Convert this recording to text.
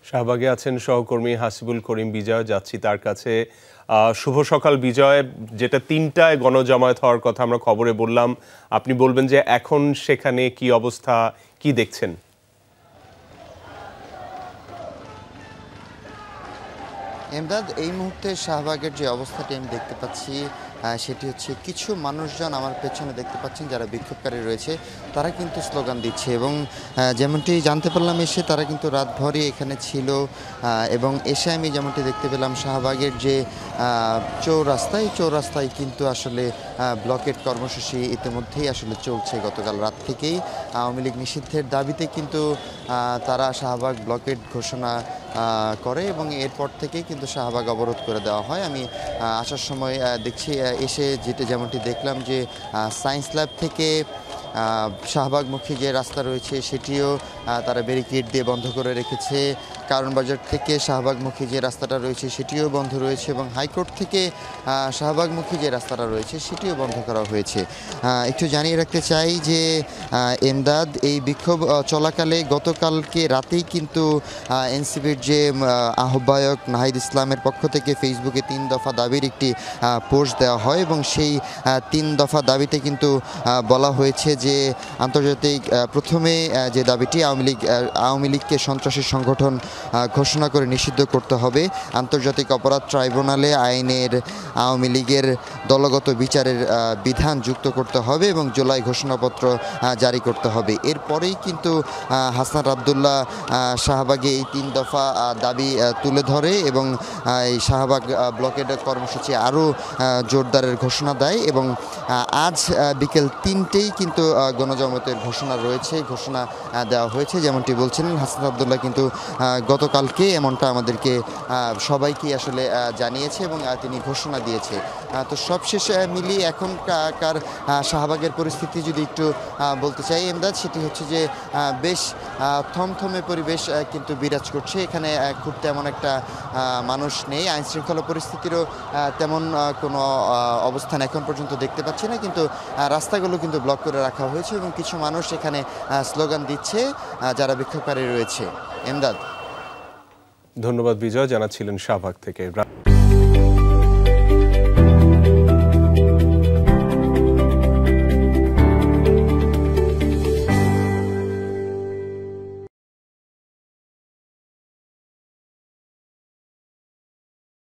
শাহবাগে আছেন সহকর্মী হাসিবুল করিম বিজয়, যাচ্ছি তার কাছে। শুভ সকাল বিজয়। যেটা ৩টায় গণজামায়াত হওয়ার কথা আমরা খবরে বললাম, আপনি বলবেন যে এখন সেখানে কি অবস্থা, কি দেখছেন? এমদাদ, এই মুহূর্তে শাহবাগের যে অবস্থাটি আমি দেখতে পাচ্ছি সেটি হচ্ছে কিছু মানুষজন আমার পেছনে দেখতে পাচ্ছেন যারা বিক্ষোভকারী রয়েছে, তারা কিন্তু স্লোগান দিচ্ছে এবং যেমনটি জানতে পারলাম এসে তারা কিন্তু রাতভরই এখানে ছিল এবং এসে আমি যেমনটি দেখতে পেলাম শাহবাগের যে চৌরাস্তায় কিন্তু আসলে ব্লকেট কর্মসূচি ইতিমধ্যেই আসলে চলছে। গতকাল রাত থেকেই আওয়ামী লীগ নিষিদ্ধের দাবিতে কিন্তু তারা শাহবাগ ব্লকেট ঘোষণা করে এবং এরপর থেকেই কিন্তু শাহবাগ অবরোধ করে দেওয়া হয়। আমি আসার সময় দেখছি এসে যেমনটি দেখলাম যে সায়েন্স ল্যাব থেকে শাহবাগমুখী যে রাস্তা রয়েছে সেটিও তারা ব্যারিকেড দিয়ে বন্ধ করে রেখেছে। কারণ বাজার থেকে শাহবাগমুখী যে রাস্তাটা রয়েছে সেটিও বন্ধ রয়েছে এবং হাইকোর্ট থেকে শাহবাগমুখী যে রাস্তাটা রয়েছে সেটিও বন্ধ করা হয়েছে। একটু জানিয়ে রাখতে চাই যে এমদাদ, এই বিক্ষোভ চলাকালে গতকালকে রাতেই কিন্তু এনসিপির যে আহ্বায়ক নাহিদ ইসলামের পক্ষ থেকে ফেসবুকে ৩ দফা দাবির একটি পোস্ট দেওয়া হয় এবং সেই ৩ দফা দাবিতে কিন্তু বলা হয়েছে যে আন্তর্জাতিক প্রথমে যে দাবিটি আওয়ামী লীগকে সন্ত্রাসী সংগঠন ঘোষণা করে নিষিদ্ধ করতে হবে, আন্তর্জাতিক অপরাধ ট্রাইব্যুনালে আইনের আওয়ামী লীগের দলগত বিচারের বিধান যুক্ত করতে হবে এবং জুলাই ঘোষণাপত্র জারি করতে হবে। এরপরেই কিন্তু হাসনাত আবদুল্লাহ শাহবাগে এই ৩ দফা দাবি তুলে ধরে এবং এই শাহবাগ ব্লকেট কর্মসূচি আরও জোরদারের ঘোষণা দেয় এবং আজ বিকেল ৩টেই কিন্তু গণজামায়াতের ঘোষণা দেওয়া হয়েছে। যেমনটি বলছিলেন হাসনাত আবদুল্লাহ কিন্তু গতকালকে এমনটা আমাদেরকে সবাইকে আসলে জানিয়েছে এবং তিনি ঘোষণা দিয়েছে। তো সবশেষ মিলিয়ে এখনকার শাহবাগের পরিস্থিতি যদি একটু বলতে চাই এমদাদ, সেটি হচ্ছে যে বেশ থমথমে পরিবেশ কিন্তু বিরাজ করছে। এখানে খুব তেমন একটা মানুষ নেই, আইনশৃঙ্খলা পরিস্থিতিরও তেমন কোনো অবস্থান এখন পর্যন্ত দেখতে পাচ্ছি না, কিন্তু রাস্তাগুলো কিন্তু ব্লক করে রাখা হয়েছে এবং কিছু মানুষ এখানে স্লোগান দিচ্ছে যারা বিক্ষোভকারী রয়েছে। এমদাদ, ধন্যবাদ বিজয়, জানাচ্ছিলেন শাহবাগ থেকে।